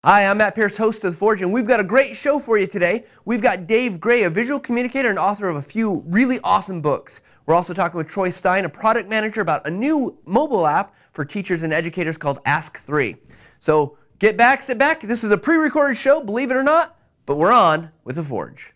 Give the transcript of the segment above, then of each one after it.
Hi, I'm Matt Pierce, host of The Forge, and we've got a great show for you today. We've got Dave Gray, a visual communicator and author of a few really awesome books. We're also talking with Troy Stein, a product manager, about a new mobile app for teachers and educators called Ask3. So get back, sit back. This is a pre-recorded show, believe it or not, but we're on with The Forge.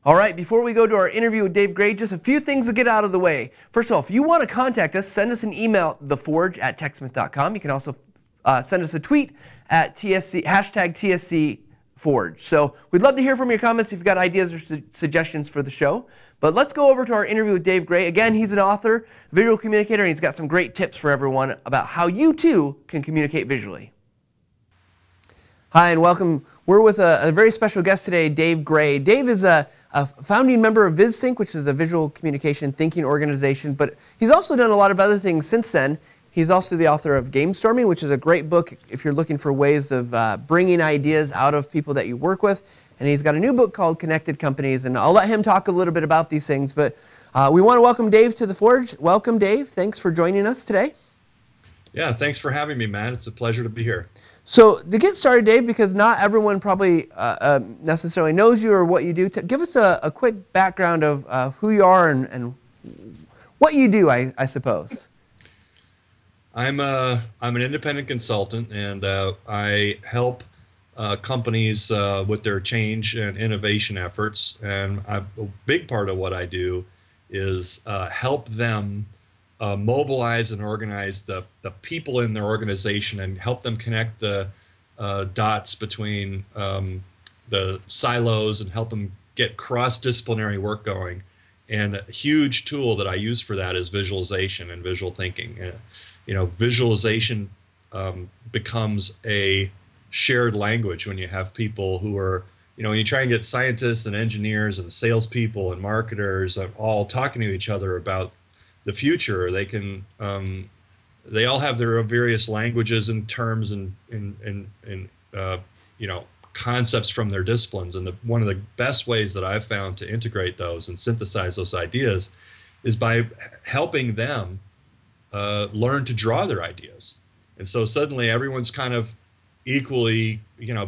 All right, before we go to our interview with Dave Gray, just a few things to get out of the way. First of all, if you want to contact us, send us an email, theforge@techsmith.com. You can also send us a tweet at #TSCForge. So we'd love to hear from your comments if you've got ideas or suggestions for the show. But let's go over to our interview with Dave Gray. Again, he's an author, visual communicator, and he's got some great tips for everyone about how you too can communicate visually. Hi, and welcome. We're with a very special guest today, Dave Gray. Dave is a founding member of VizThink, which is a visual communication thinking organization, but he's also done a lot of other things since then. He's also the author of Gamestorming, which is a great book if you're looking for ways of bringing ideas out of people that you work with. And he's got a new book called Connected Companies, and I'll let him talk a little bit about these things. But we want to welcome Dave to The Forge. Welcome, Dave. Thanks for joining us today. Yeah, thanks for having me, Matt. It's a pleasure to be here. So to get started, Dave, because not everyone probably necessarily knows you or what you do, give us a quick background of who you are and what you do, I suppose. I'm an independent consultant, and I help companies with their change and innovation efforts. And a big part of what I do is help them mobilize and organize the people in their organization and help them connect the dots between the silos and help them get cross-disciplinary work going. And a huge tool that I use for that is visualization and visual thinking. Visualization becomes a shared language when you have people who are, when you try and get scientists and engineers and salespeople and marketers all talking to each other about the future. They can, they all have their various languages and terms and concepts from their disciplines. And one of the best ways that I've found to integrate those and synthesize those ideas is by helping them learn to draw their ideas. And so suddenly everyone's kind of equally,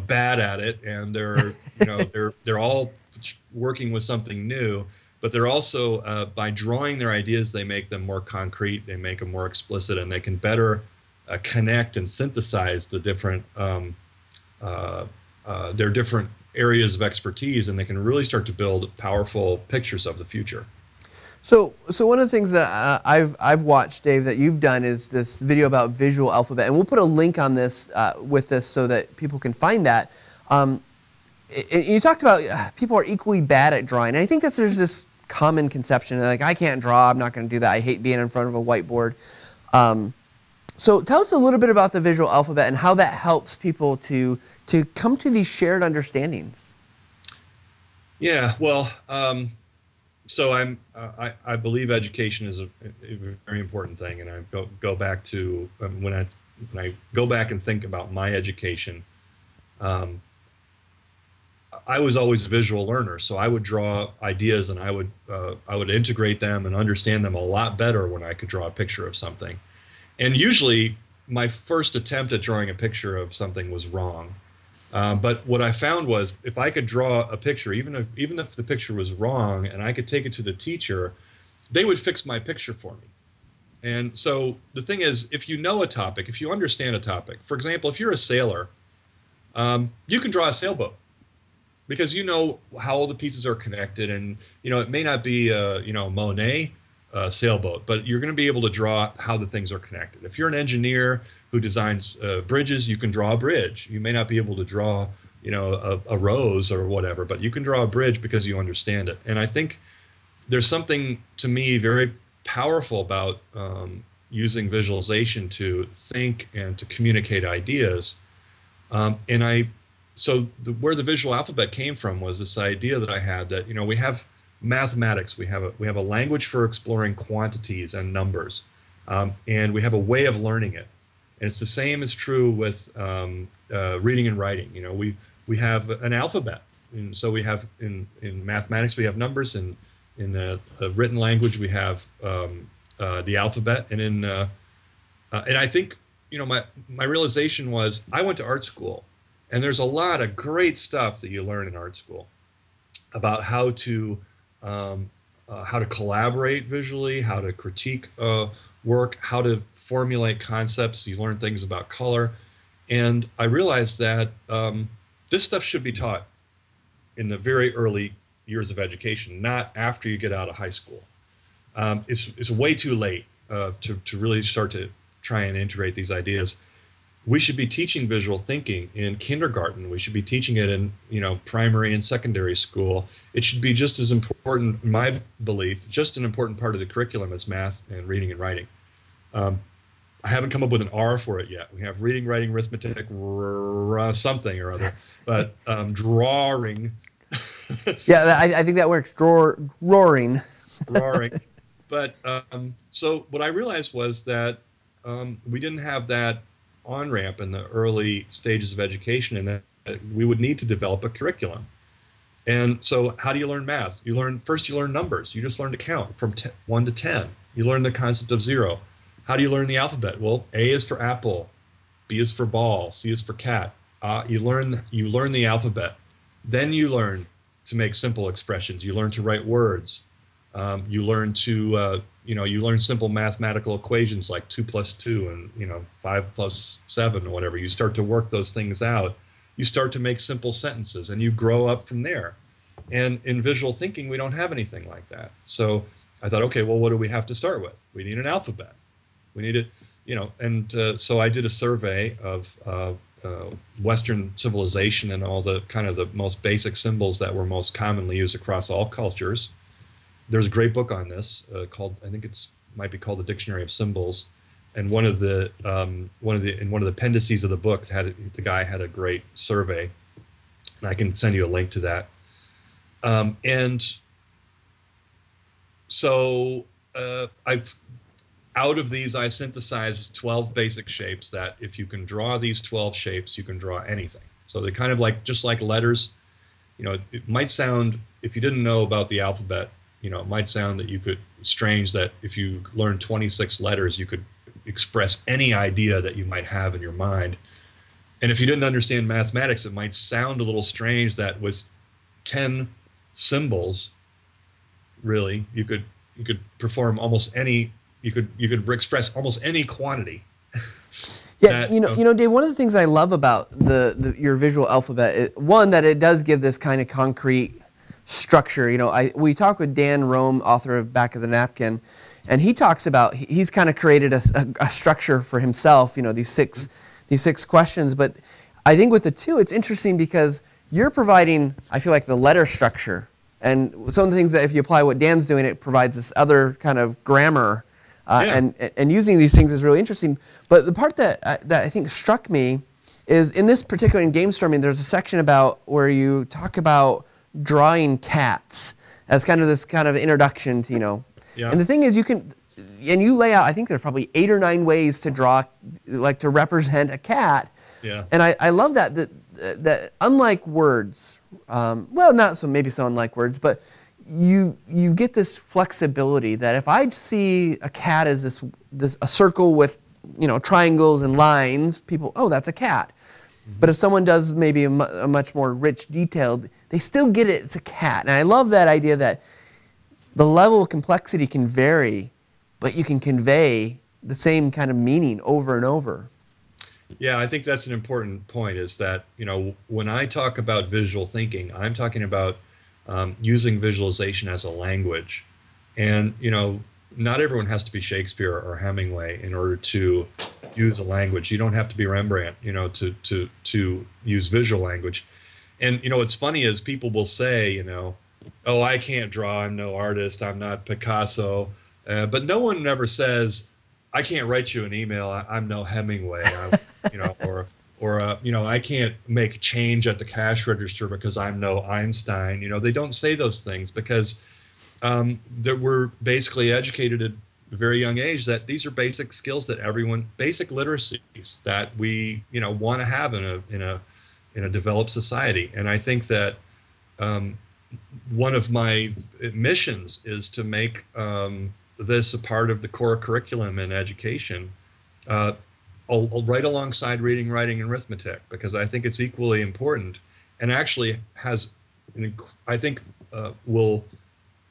bad at it, and they're all working with something new. But they're also, by drawing their ideas, they make them more concrete, they make them more explicit, and they can better connect and synthesize the different, their different areas of expertise, and they can really start to build powerful pictures of the future. So one of the things that I've watched, Dave, that you've done is this video about visual alphabet, and we'll put a link on this with this so that people can find that. You talked about people are equally bad at drawing, and I think that there's this common conception like, I can't draw, I'm not going to do that, I hate being in front of a whiteboard. So tell us a little bit about the visual alphabet and how that helps people to come to these shared understandings. Yeah, well, so I believe education is a very important thing, and I go back to when I go back and think about my education. I was always a visual learner, so I would draw ideas and I would integrate them and understand them a lot better when I could draw a picture of something. And usually my first attempt at drawing a picture of something was wrong. But what I found was if I could draw a picture, even if the picture was wrong, and I could take it to the teacher, they would fix my picture for me. And so the thing is, if you know a topic, if you understand a topic, for example, if you're a sailor, you can draw a sailboat, because you know how all the pieces are connected, and it may not be a Monet sailboat, but you're going to be able to draw how the things are connected. If you're an engineer who designs bridges, you can draw a bridge. You may not be able to draw a rose or whatever, but you can draw a bridge because you understand it. And I think there's something to me very powerful about using visualization to think and to communicate ideas. So where the visual alphabet came from was this idea that I had that we have mathematics, we have a language for exploring quantities and numbers, and we have a way of learning it. And it's the same is true with reading and writing. You know, we have an alphabet, and so we have in mathematics we have numbers, and in a written language we have the alphabet, and and I think, you know, my realization was I went to art school, and there's a lot of great stuff that you learn in art school about how to collaborate visually, how to critique work, how to formulate concepts. You learn things about color, and I realized that this stuff should be taught in the very early years of education, not after you get out of high school. It's way too late to really start to try and integrate these ideas. We should be teaching visual thinking in kindergarten. We should be teaching it in, you know, primary and secondary school. It should be just as important, in my belief, just an important part of the curriculum as math and reading and writing. I haven't come up with an R for it yet. We have reading, writing, arithmetic, something or other, but drawing. Yeah, I think that works. Roaring. Roaring. But so what I realized was that we didn't have that on-ramp in the early stages of education, and that we would need to develop a curriculum. And so how do you learn math? You learn numbers. You just learn to count from 1 to 10. You learn the concept of zero. How do you learn the alphabet? Well, A is for apple, B is for ball, C is for cat. You learn the alphabet. Then you learn to make simple expressions. You learn to write words. You learn to you learn simple mathematical equations like 2 plus 2 and, you know, 5 plus 7 or whatever. You start to work those things out. You start to make simple sentences, and you grow up from there. And in visual thinking, we don't have anything like that. So I thought, okay, well, what do we have to start with? We need an alphabet. We need it, you know, and so I did a survey of Western civilization and all the kind of the most basic symbols that were most commonly used across all cultures. There's a great book on this called, I think might be called The Dictionary of Symbols, and one of the appendices of the book the guy had a great survey, and I can send you a link to that. And so out of these, I synthesized 12 basic shapes that if you can draw these 12 shapes, you can draw anything. So they're kind of like, just like letters. You know, it might sound, if you didn't know about the alphabet, you know, it might sound strange that if you learn 26 letters, you could express any idea that you might have in your mind. And if you didn't understand mathematics, it might sound a little strange that with 10 symbols, really, you could perform almost any, you could express almost any quantity. Yeah, you know, Dave, one of the things I love about your visual alphabet is, one, that it does give this kind of concrete structure. You know, we talked with Dan Rome, author of Back of the Napkin, and he talks about, he's kind of created a structure for himself, you know, these six questions. But I think with the two, it's interesting because you're providing, I feel like, the letter structure. And some of the things that if you apply what Dan's doing, it provides this other kind of grammar. And using these things is really interesting. But the part that I think struck me is in this particular, in Gamestorming, there's a section about where you talk about drawing cats as kind of this kind of introduction to, you know. Yeah. And the thing is, you lay out, I think there's probably 8 or 9 ways to draw, like to represent a cat. Yeah. And I love that unlike words, well, not so, maybe so unlike words, but you get this flexibility that if I see a cat as a circle with, you know, triangles and lines, people, oh, that's a cat. Mm-hmm. But if someone does maybe a much more rich detailed, they still get it, it's a cat. And I love that idea that the level of complexity can vary, but you can convey the same kind of meaning over and over. Yeah, I think that's an important point, is that, you know, when I talk about visual thinking, I'm talking about using visualization as a language. And, you know, not everyone has to be Shakespeare or Hemingway in order to use a language. You don't have to be Rembrandt, you know, to use visual language. And, you know, what's funny is people will say, you know, oh, I can't draw, I'm no artist, I'm not Picasso. But no one ever says, I can't write you an email, I'm no Hemingway, you know, or you know, I can't make change at the cash register because I'm no Einstein. You know, they don't say those things because we're basically educated a very young age that these are basic skills that everyone, basic literacies that we, want to have in a developed society. And I think that one of my missions is to make this a part of the core curriculum in education, right alongside reading, writing, and arithmetic, because I think it's equally important, and actually has, I think,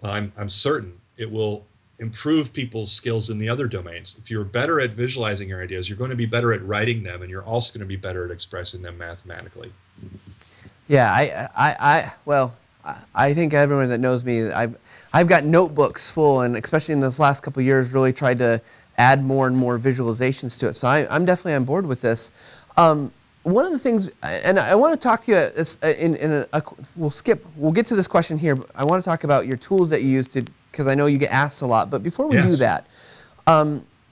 I'm certain it will improve people's skills in the other domains. If you're better at visualizing your ideas, you're going to be better at writing them, and you're also going to be better at expressing them mathematically. Yeah, I think everyone that knows me, I've got notebooks full, and especially in this last couple of years, really tried to add more and more visualizations to it. So I'm definitely on board with this. One of the things, and I want to talk to you we'll get to this question here, but I want to talk about your tools that you use because I know you get asked a lot. But before we do that,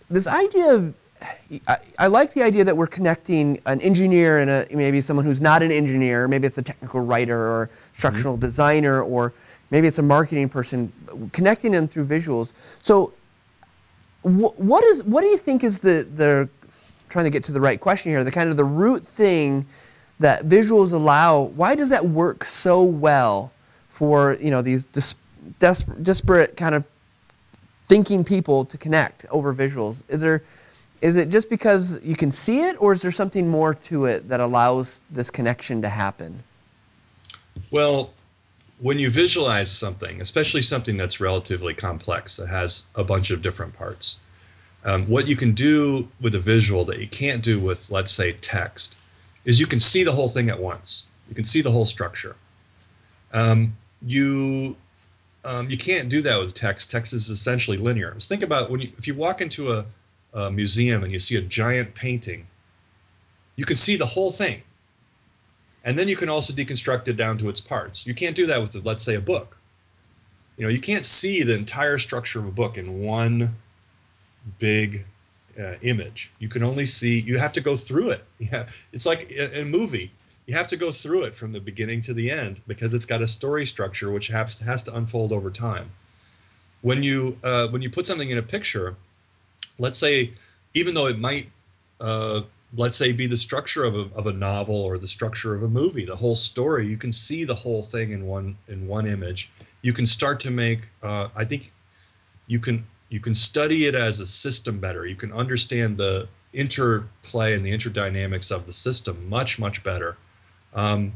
this idea of, I like the idea that we're connecting an engineer and maybe someone who's not an engineer, maybe it's a technical writer or structural designer, or maybe it's a marketing person, connecting them through visuals. So what do you think is the trying to get to the right question here, the kind of the root thing that visuals allow? Why does that work so well for these disparate kind of thinking people to connect over visuals? Is it just because you can see it, or is there something more to it that allows this connection to happen? Well, when you visualize something, especially something that's relatively complex, that has a bunch of different parts, what you can do with a visual that you can't do with, let's say, text, is you can see the whole thing at once. You can see the whole structure. You can't do that with text. Text is essentially linear. Just think about if you walk into a museum and you see a giant painting, you can see the whole thing. And then you can also deconstruct it down to its parts. You can't do that with, let's say, a book. You can't see the entire structure of a book in one big image. You can only see, you have to go through it. Yeah, it's like a movie. You have to go through it from the beginning to the end, because it's got a story structure which has to unfold over time. When you put something in a picture, let's say, even though it might, let's say, be the structure of a novel or the structure of a movie, the whole story, you can see the whole thing in one image. You can start to make, I think, you can study it as a system better. You can understand the interplay and the interdynamics of the system much, much better. And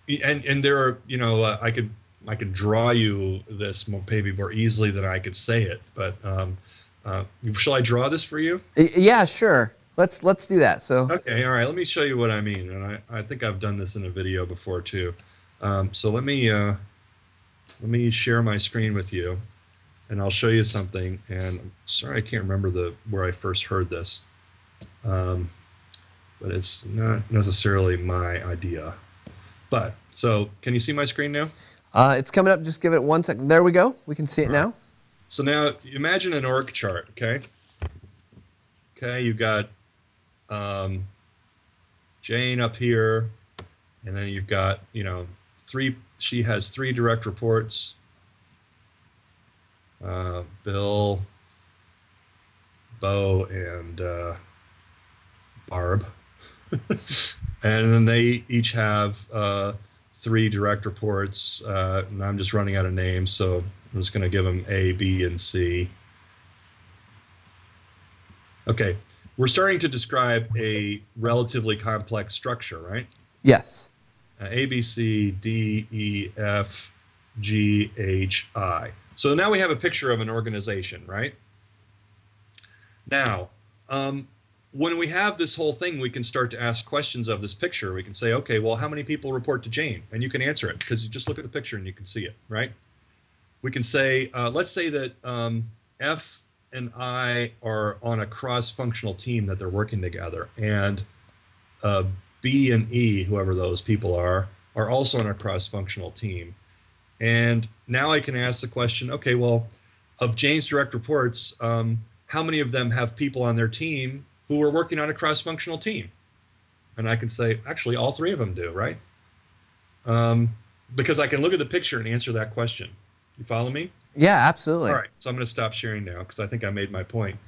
there are, I could draw you this maybe more easily than I could say it, but shall I draw this for you? Yeah, sure. Let's do that. So okay, all right. Let me show you what I mean, and I think I've done this in a video before too. So let me share my screen with you, and I'll show you something. And I'm sorry, I can't remember where I first heard this, but it's not necessarily my idea. But so, can you see my screen now? It's coming up. Just give it 1 second. There we go. We can see it now. So now imagine an org chart, okay? Okay, you've got Jane up here, and then you've got, she has 3 direct reports. Bill, Bo, and Barb. And then they each have 3 direct reports, and I'm just running out of names, so I'm just going to give them A, B, and C. Okay, we're starting to describe a relatively complex structure, right? Yes. A, B, C, D, E, F, G, H, I. So now we have a picture of an organization, right? Now, when we have this whole thing, we can start to ask questions of this picture. We can say, okay, well, how many people report to Jane? And you can answer it, because you just look at the picture and you can see it, right? We can say, let's say that F and I are on a cross-functional team that they're working together, and B and E, whoever those people are also on a cross-functional team. And now I can ask the question, okay, well, of Jane's direct reports, how many of them have people on their team who are working on a cross-functional team? And I can say, actually, all 3 of them do, right? Because I can look at the picture and answer that question. You follow me? Yeah, absolutely. All right, so I'm going to stop sharing now because I think I made my point.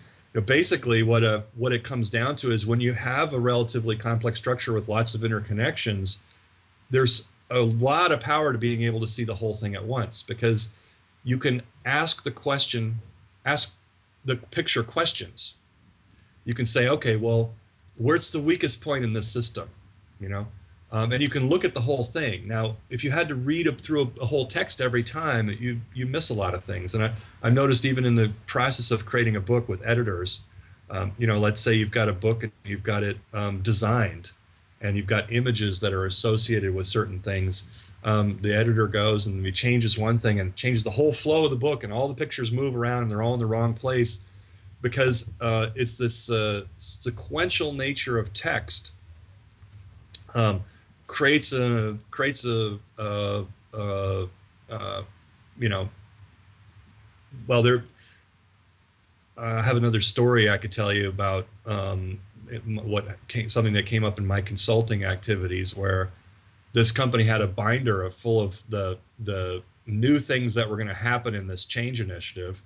Basically, what it comes down to is when you have a relatively complex structure with lots of interconnections, there's a lot of power to being able to see the whole thing at once, because you can ask the picture questions. You can say, okay, well, where's the weakest point in this system? You know, and you can look at the whole thing. Now, if you had to read through a whole text every time, you miss a lot of things. And I've noticed even in the process of creating a book with editors, you know, let's say you've got a book and you've got it designed, and you've got images that are associated with certain things. The editor goes and he changes one thing and changes the whole flow of the book, and all the pictures move around and they're all in the wrong place, because it's this sequential nature of text creates a you know, well, I have another story I could tell you about something that came up in my consulting activities, where this company had a binder full of the new things that were going to happen in this change initiative,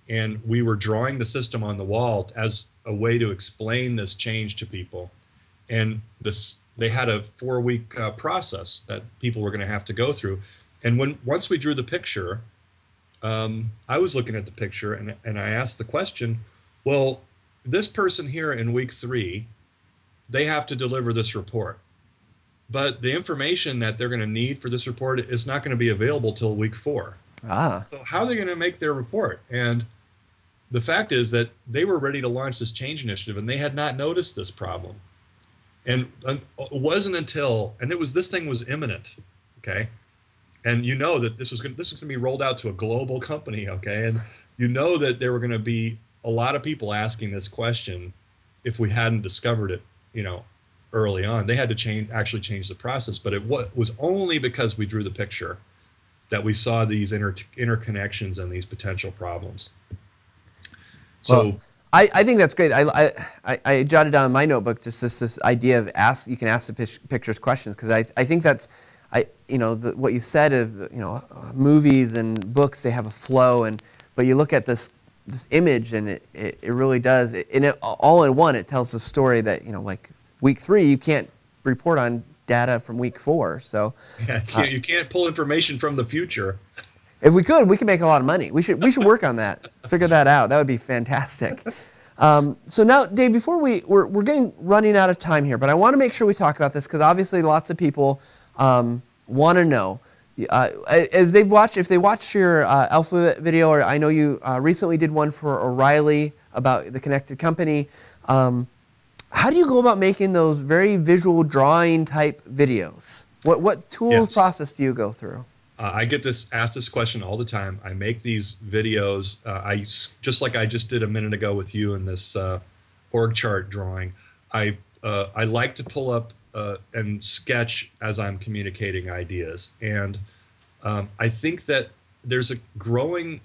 and we were drawing the system on the wall as a way to explain this change to people. And they had a 4-week process that people were going to have to go through. And once we drew the picture, I was looking at the picture and I asked the question, well, this person here in week 3, they have to deliver this report. But the information that they're going to need for this report is not going to be available till week 4. So how are they going to make their report? And the fact is that they were ready to launch this change initiative and they had not noticed this problem. And it wasn't until, and this thing was imminent, okay? And you know that this was going to be rolled out to a global company, okay? And you know that there were going to be a lot of people asking this question if we hadn't discovered it, you know, early on. They had to actually change the process, but it was only because we drew the picture that we saw these interconnections and these potential problems. So. Well, I think that's great. I jotted down in my notebook just this idea of you can ask the pictures questions, because I think that's, you know, what you said of, you know, movies and books, they have a flow, but you look at this image and it really does, all in one, it tells a story that, you know, like week 3, you can't report on data from week 4. So yeah, you can't pull information from the future. If we could make a lot of money. We should work on that. Figure that out. That would be fantastic. So now, Dave, before we're running out of time here, but I want to make sure we talk about this, because obviously lots of people want to know. If they watched your Alpha video, or I know you recently did one for O'Reilly about the connected company. How do you go about making those very visual drawing type videos? What tools process do you go through? I get asked this question all the time. I make these videos. Just like I just did a minute ago with you in this org chart drawing. I like to pull up and sketch as I'm communicating ideas, and I think that there's a growing,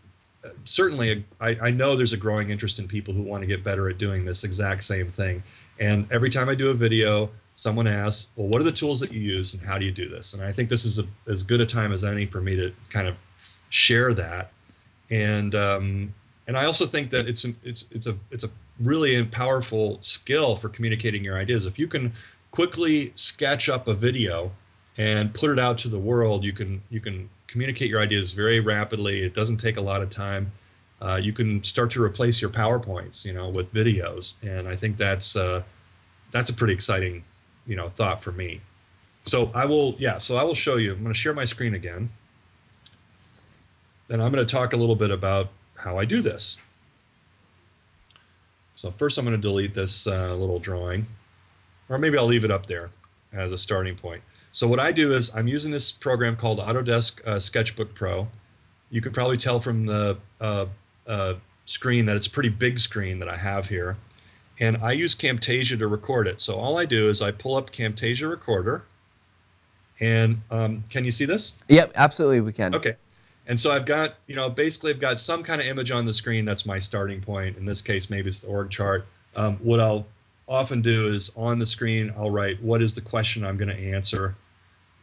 I know there's a growing interest in people who want to get better at doing this exact same thing. And every time I do a video, someone asks, well, what are the tools that you use and how do you do this? And I think this is as good a time as any for me to kind of share that. And I also think that it's a really powerful skill for communicating your ideas. If you can quickly sketch up a video and put it out to the world, you can communicate your ideas very rapidly. It doesn't take a lot of time. You can start to replace your PowerPoints, you know, with videos, and I think that's a pretty exciting, you know, thought for me. So I will show you. I'm going to share my screen again, and I'm going to talk a little bit about how I do this. So first, I'm going to delete this little drawing, or maybe I'll leave it up there as a starting point. So what I do is I'm using this program called Autodesk Sketchbook Pro. You can probably tell from the screen that it's a pretty big screen that I have here. And I use Camtasia to record it. So all I do is I pull up Camtasia Recorder. And can you see this? Yep, absolutely we can. Okay. And so I've got, you know, basically I've got some kind of image on the screen. That's my starting point. In this case, maybe it's the org chart. What I'll often do is on the screen, I'll write, what is the question I'm going to answer?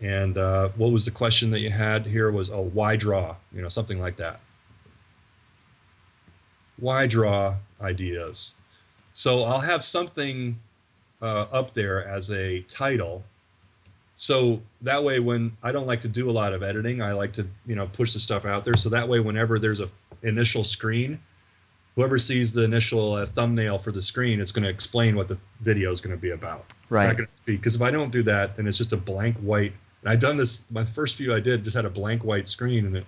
And what was the question that you had here was, oh, why draw? You know, something like that. Why draw ideas? So I'll have something up there as a title. So that way, when I don't like to do a lot of editing, I like to, you know, push the stuff out there. So that way, whenever there's a initial screen, whoever sees the initial thumbnail for the screen, it's going to explain what the video is going to be about. Right. It's not going to speak, because if I don't do that, then it's just a blank white. And I've done this. My first few I did just had a blank white screen, and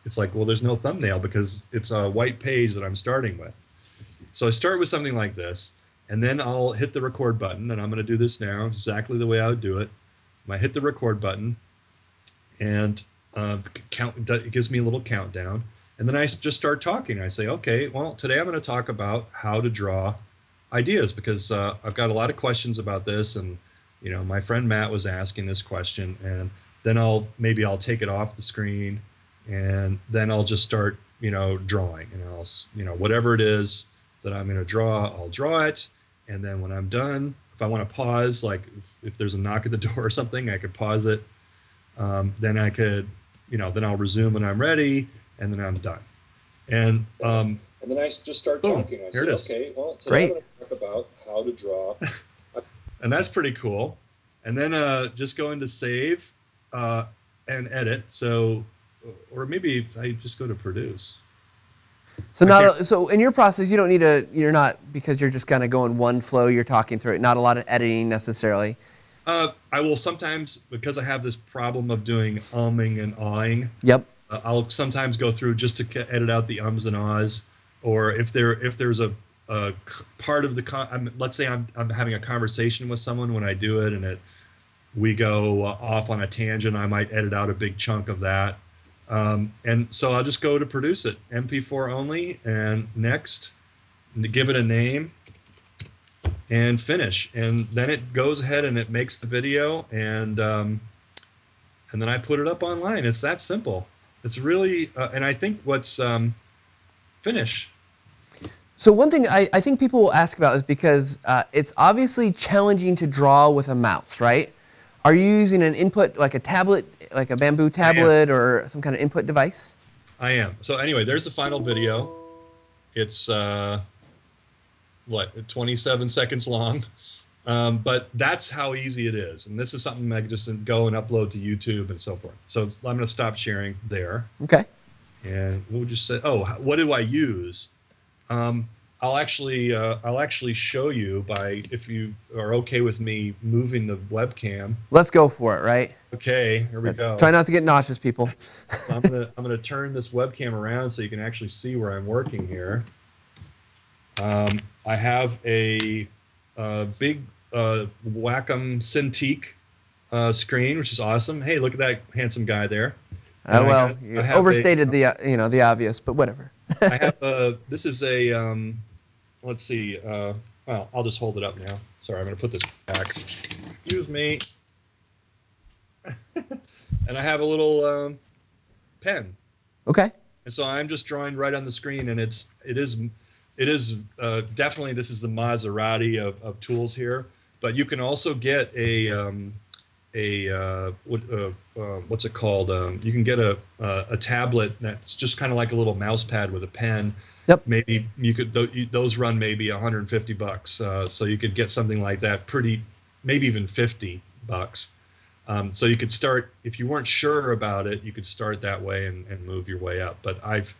it's like, well, there's no thumbnail because it's a white page that I'm starting with. So I start with something like this, and then I'll hit the record button, and I'm going to do this now exactly the way I would do it. I hit the record button, and it gives me a little countdown, and then I just start talking. I say, okay, well, today I'm going to talk about how to draw ideas, because I've got a lot of questions about this, and you know, my friend Matt was asking this question, and then maybe I'll take it off the screen, and then I'll just start, you know, drawing, and I'll, you know, whatever it is that I'm going to draw, I'll draw it, and then when I'm done, if I want to pause, like if there's a knock at the door or something, I could pause it. Then I could, you know, then I'll resume when I'm ready, and then I'm done. And then I just start talking. I say, okay, well, today I'm going to talk about how to draw. And that's pretty cool. And then just go into save and edit. So, or maybe I just go to produce. So so in your process, you don't need you're not, because you're just kind of going one flow, you're talking through it, not a lot of editing necessarily. I will sometimes, because I have this problem of doing umming and awing. Yep. I'll sometimes go through just to edit out the ums and ahs, or if there's a part of the let's say I'm having a conversation with someone when I do it, and we go off on a tangent, I might edit out a big chunk of that. And so I'll just go to produce it, MP4 only, and next, and give it a name, and finish. And then it goes ahead and it makes the video, and then I put it up online. It's that simple. It's really, and I think what's finish. So one thing I think people will ask about is because it's obviously challenging to draw with a mouse, right? Are you using an input, like a tablet, like a bamboo tablet, or some kind of input device? I am. So anyway, there's the final video. It's, 27 seconds long. But that's how easy it is. And this is something I can just go and upload to YouTube and so forth. So I'm going to stop sharing there. Okay. And what would you say? Oh, what do I use? I'll actually show you if you are okay with me moving the webcam. Let's go for it, right? Okay, here we go. Try not to get nauseous, people. So I'm gonna turn this webcam around so you can actually see where I'm working here. I have a big Wacom Cintiq screen, which is awesome. Hey, look at that handsome guy there. Well, you overstated the obvious, but whatever. I have this is a let's see. Well, I'll just hold it up now. Sorry, I'm going to put this back. Excuse me. And I have a little pen. Okay. And so I'm just drawing right on the screen, and it is definitely, this is the Maserati of tools here. But you can also get what's it called? You can get a tablet that's just kind of like a little mouse pad with a pen. Yep. Maybe you could those run maybe $150. So you could get something like that, maybe even $50. So you could start, if you weren't sure about it, you could start that way and move your way up. But I've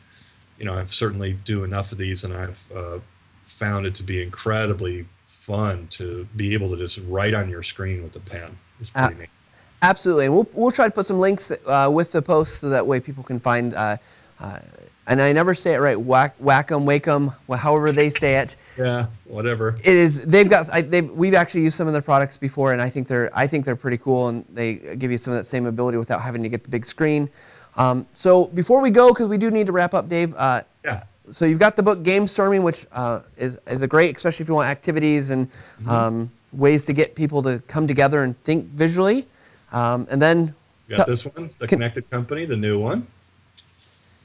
certainly do enough of these, and I've found it to be incredibly fun to be able to just write on your screen with a pen. It's pretty neat. Absolutely, and we'll try to put some links with the post so that way people can find. And I never say it right. Wacom, however they say it. Yeah, whatever. It is. We've actually used some of their products before, and I think they're pretty cool, and they give you some of that same ability without having to get the big screen. So before we go, because we do need to wrap up, Dave. Yeah. So you've got the book Game Storming, which is a great, especially if you want activities and ways to get people to come together and think visually. And then you got this one, the Connected Company, the new one.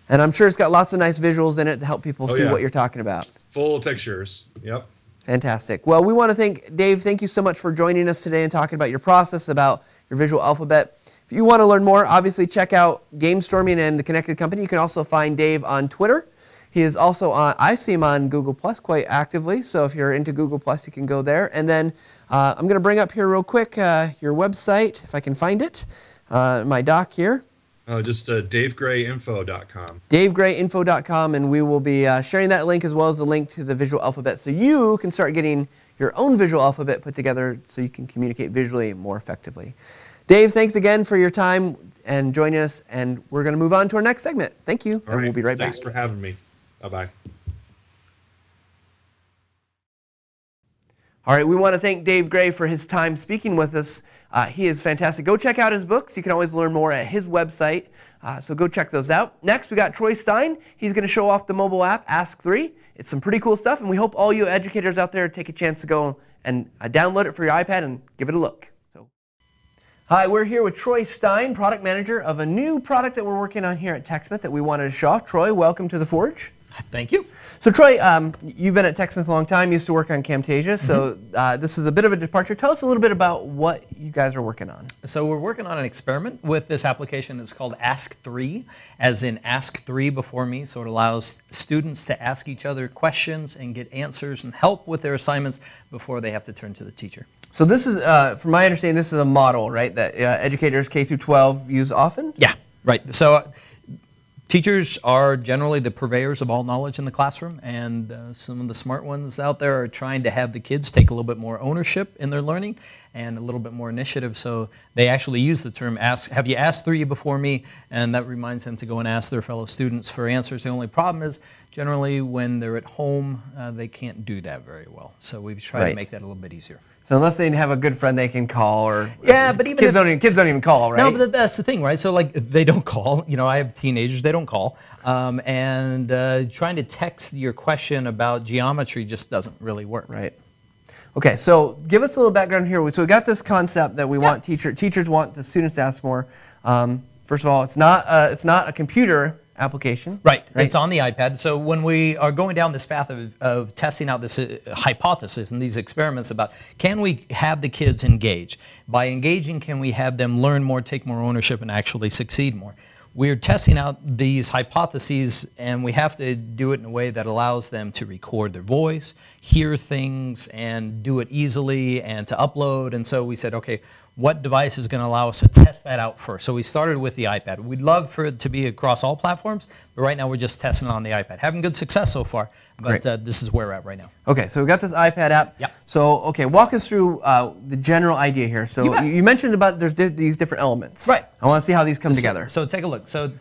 And I'm sure it's got lots of nice visuals in it to help people see what you're talking about. Full of pictures. Yep. Fantastic. Well, we want to thank Dave. Thank you so much for joining us today and talking about your process, about your visual alphabet. If you want to learn more, obviously check out GameStorming and the Connected Company. You can also find Dave on Twitter. He is also on, I see him on Google Plus quite actively, so if you're into Google Plus, you can go there. And then I'm going to bring up here real quick your website, if I can find it, my doc here. Oh, just davegrayinfo.com. davegrayinfo.com, and we will be sharing that link as well as the link to the visual alphabet, so you can start getting your own visual alphabet put together so you can communicate visually more effectively. Dave, thanks again for your time and joining us, and we're going to move on to our next segment. Thank you, and we'll be right back. Thanks for having me. Bye-bye. All right, we want to thank Dave Gray for his time speaking with us. He is fantastic. Go check out his books. You can always learn more at his website, so go check those out. Next, we got Troy Stein. He's going to show off the mobile app, Ask3. It's some pretty cool stuff, and we hope all you educators out there take a chance to go and download it for your iPad and give it a look. Hi, we're here with Troy Stein, product manager of a new product that we're working on here at TechSmith that we wanted to show off. Troy, welcome to the Forge. Thank you. So Troy, you've been at TechSmith a long time, used to work on Camtasia, so this is a bit of a departure. Tell us a little bit about what you guys are working on. So we're working on an experiment with this application. It's called Ask3, as in Ask 3 before me, so it allows students to ask each other questions and get answers and help with their assignments before they have to turn to the teacher. So this is, from my understanding, this is a model, right, that educators K through 12 use often? Yeah, right. So teachers are generally the purveyors of all knowledge in the classroom, and some of the smart ones out there are trying to have the kids take a little bit more ownership in their learning and a little bit more initiative. So they actually use the term, have you asked 3 before me? And that reminds them to go and ask their fellow students for answers. The only problem is generally when they're at home, they can't do that very well. So we've tried to make that a little bit easier. So unless they have a good friend they can call, or yeah, but even kids don't even call, right? No, but that's the thing, right? So like they don't call. You know, I have teenagers; they don't call, and trying to text your question about geometry just doesn't really work. Right. Okay, so give us a little background here. So we got this concept that we want teachers want the students to ask more. First of all, it's not a computer application. Right, it's on the iPad. So when we are going down this path of testing out this hypothesis and these experiments about can we have the kids engage? By engaging, can we have them learn more, take more ownership, and actually succeed more? We're testing out these hypotheses, and we have to do it in a way that allows them to record their voice, hear things, and do it easily, and to upload. And so we said, okay, what device is going to allow us to test that out first? So we started with the iPad. We'd love for it to be across all platforms, but right now we're just testing it on the iPad. Having good success so far, but this is where we're at right now. Okay, so we got this iPad app. Yeah. So, okay, walk us through the general idea here. So you mentioned about there's these different elements. Right. I want to see how these come together. So take a look. So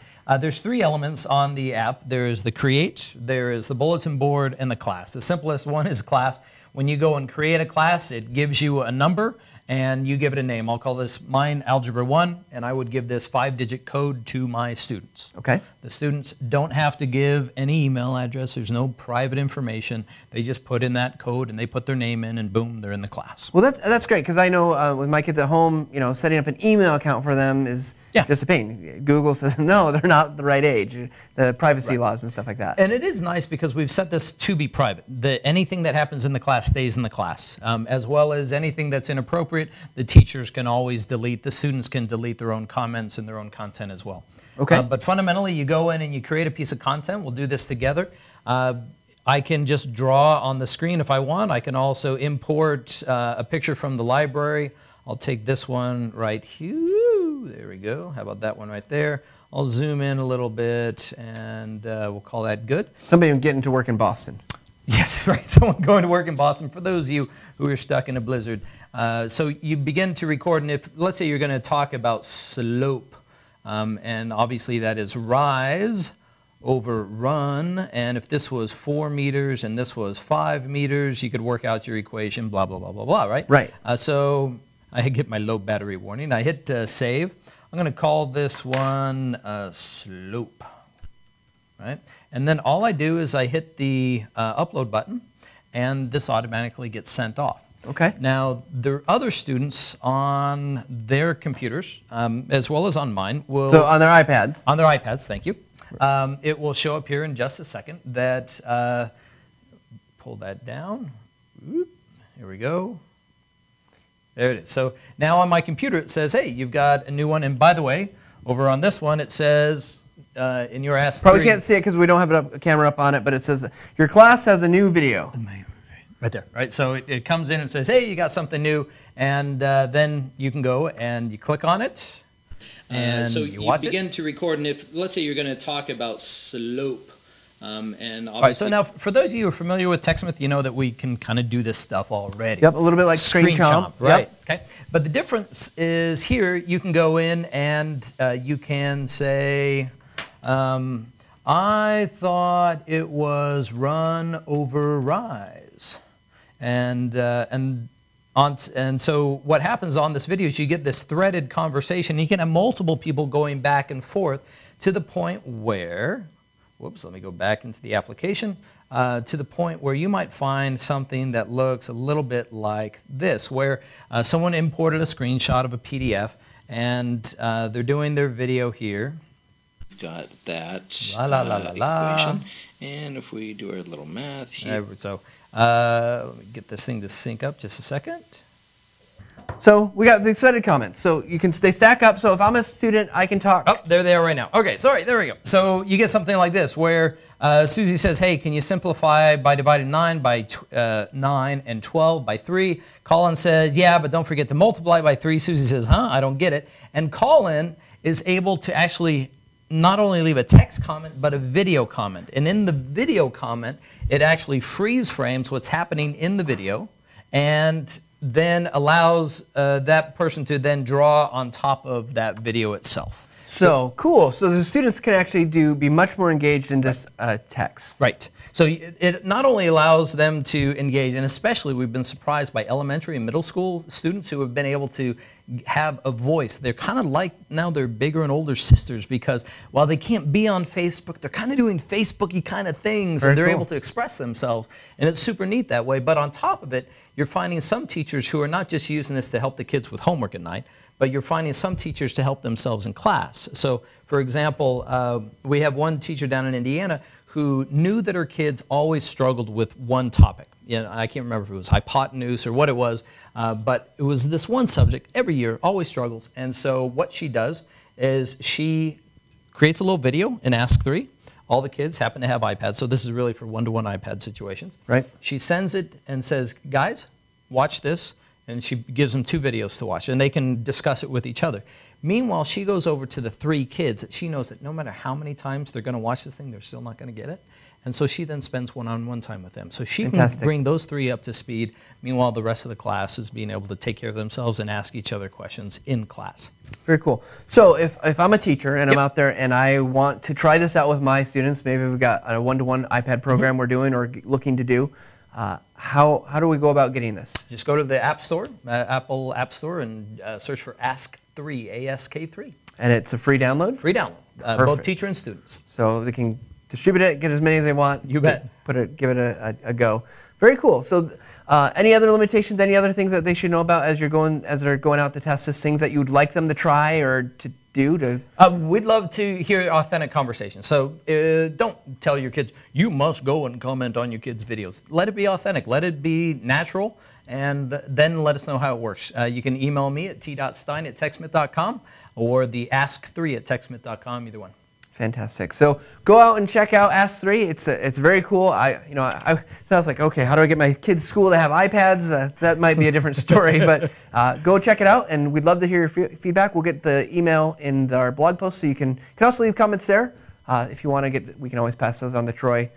there's 3 elements on the app. There's the create, there is the bulletin board, and the class. The simplest one is class. When you go and create a class, it gives you a number, and you give it a name. I'll call this mine Algebra 1, and I would give this 5-digit code to my students. Okay. The students don't have to give any email address. There's no private information. They just put in that code, and they put their name in, and boom, they're in the class. Well, that's great, because I know with my kids at home, you know, setting up an email account for them is just a pain. Google says, no, they're not the right age, the privacy laws and stuff like that. And it is nice because we've set this to be private. Anything that happens in the class stays in the class, as well as anything that's inappropriate, the teachers can always delete, the students can delete their own comments and their own content as well. Okay. But fundamentally, you go in and you create a piece of content. We'll do this together. I can just draw on the screen if I want. I can also import a picture from the library. I'll take this one right here. There we go. How about that one right there? I'll zoom in a little bit, and we'll call that good. Somebody getting to work in Boston. Yes, right. Someone going to work in Boston. For those of you who are stuck in a blizzard. So you begin to record, and if, let's say you're going to talk about slope, and obviously that is rise over run, and if this was 4 meters and this was 5 meters, you could work out your equation, blah, blah, blah, blah, blah, right? Right. So I get my low battery warning. I hit save. I'm going to call this one slope, right? And then all I do is I hit the upload button, and this automatically gets sent off. Okay. Now, the other students on their computers, as well as on mine, will... So on their iPads. On their iPads, thank you. It will show up here in just a second that... pull that down. Oop, here we go. There it is. So now on my computer it says, hey, you've got a new one. And by the way, over on this one it says, in your Ask 3. Probably can't see it because we don't have a camera up on it, but it says, your class has a new video. Right there, right? So it comes in and says, hey, you got something new. And then you can go and you click on it. And so you begin to record. And if, let's say you're going to talk about slope. And all right, so now for those of you who are familiar with TechSmith, you know that we can kind of do this stuff already. Yep, a little bit like Screen Chomp. Right, yep. Okay. But the difference is here you can go in and you can say, I thought it was run over rise. And so what happens on this video is you get this threaded conversation. You can have multiple people going back and forth to the point where, whoops, let me go back into the application, to the point where you might find something that looks a little bit like this, where someone imported a screenshot of a PDF and they're doing their video here. Got that equation. And if we do our little math here. So let me get this thing to sync up just a second. So we got these threaded comments. So they stack up. So if I'm a student, I can talk. Oh, there they are right now. Okay, sorry, there we go. So you get something like this where Susie says, hey, can you simplify by dividing 9 by 9 and 12 by 3? Colin says, yeah, but don't forget to multiply by 3. Susie says, huh, I don't get it. And Colin is able to actually not only leave a text comment, but a video comment. And in the video comment, it actually freeze frames what's happening in the video and then allows that person to then draw on top of that video itself. So cool. So the students can actually be much more engaged in just text. Right. So it not only allows them to engage, and especially we've been surprised by elementary and middle school students who have been able to have a voice. They're kind of like now their bigger and older sisters because while they can't be on Facebook, they're kind of doing Facebooky kind of things and they're able to express themselves. And it's super neat that way. But on top of it, you're finding some teachers who are not just using this to help the kids with homework at night, but you're finding some teachers to help themselves in class. So, for example, we have one teacher down in Indiana who knew that her kids always struggled with one topic. You know, I can't remember if it was hypotenuse or what it was, but it was this one subject every year, always struggles. And so what she does is she creates a little video in Ask 3. All the kids happen to have iPads, so this is really for one-to-one iPad situations. Right. She sends it and says, guys, watch this. And she gives them 2 videos to watch, and they can discuss it with each other. Meanwhile, she goes over to the 3 kids that she knows that no matter how many times they're going to watch this thing, they're still not going to get it. And so she then spends one-on-one time with them. So she can bring those 3 up to speed. Meanwhile, the rest of the class is being able to take care of themselves and ask each other questions in class. Very cool. So if I'm a teacher and I'm out there and I want to try this out with my students, maybe we've got a one-to-one iPad program we're doing or looking to do, how do we go about getting this? Just go to the App Store, Apple App Store, and search for Ask3, A-S-K-3. And it's a free download? Free download, both teacher and students. So they can distribute it, get as many as they want. You bet. Give it a go. Very cool. So any other limitations, any other things that they should know about as they're going out to test this, things that you would like them to try or to do? We'd love to hear authentic conversations. So don't tell your kids, you must go and comment on your kids' videos. Let it be authentic. Let it be natural. And then let us know how it works. You can email me at t.stein@techsmith.com or the ask3@techsmith.com, either one. Fantastic. So go out and check out Ask 3. It's very cool. I was like, okay, how do I get my kids' school to have iPads? That might be a different story, but go check it out, and we'd love to hear your feedback. We'll get the email in our blog post, so you can also leave comments there. If you want to we can always pass those on to Troy.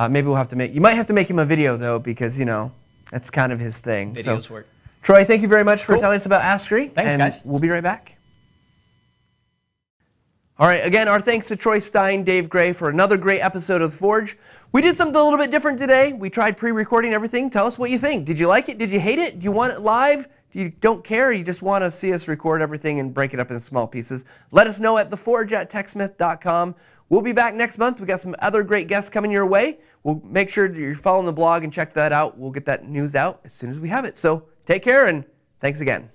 Maybe we'll have to you might have to make him a video though, because that's kind of his thing. Videos work. Troy, thank you very much for telling us about Ask 3. Thanks, guys. We'll be right back. All right, again, our thanks to Troy Stein, Dave Gray for another great episode of The Forge. We did something a little bit different today. We tried pre-recording everything. Tell us what you think. Did you like it? Did you hate it? Do you want it live? Do you don't care? You just want to see us record everything and break it up in small pieces? Let us know at theforge@techsmith.com. We'll be back next month. We got some other great guests coming your way. We'll make sure that you're following the blog and check that out. We'll get that news out as soon as we have it. So take care and thanks again.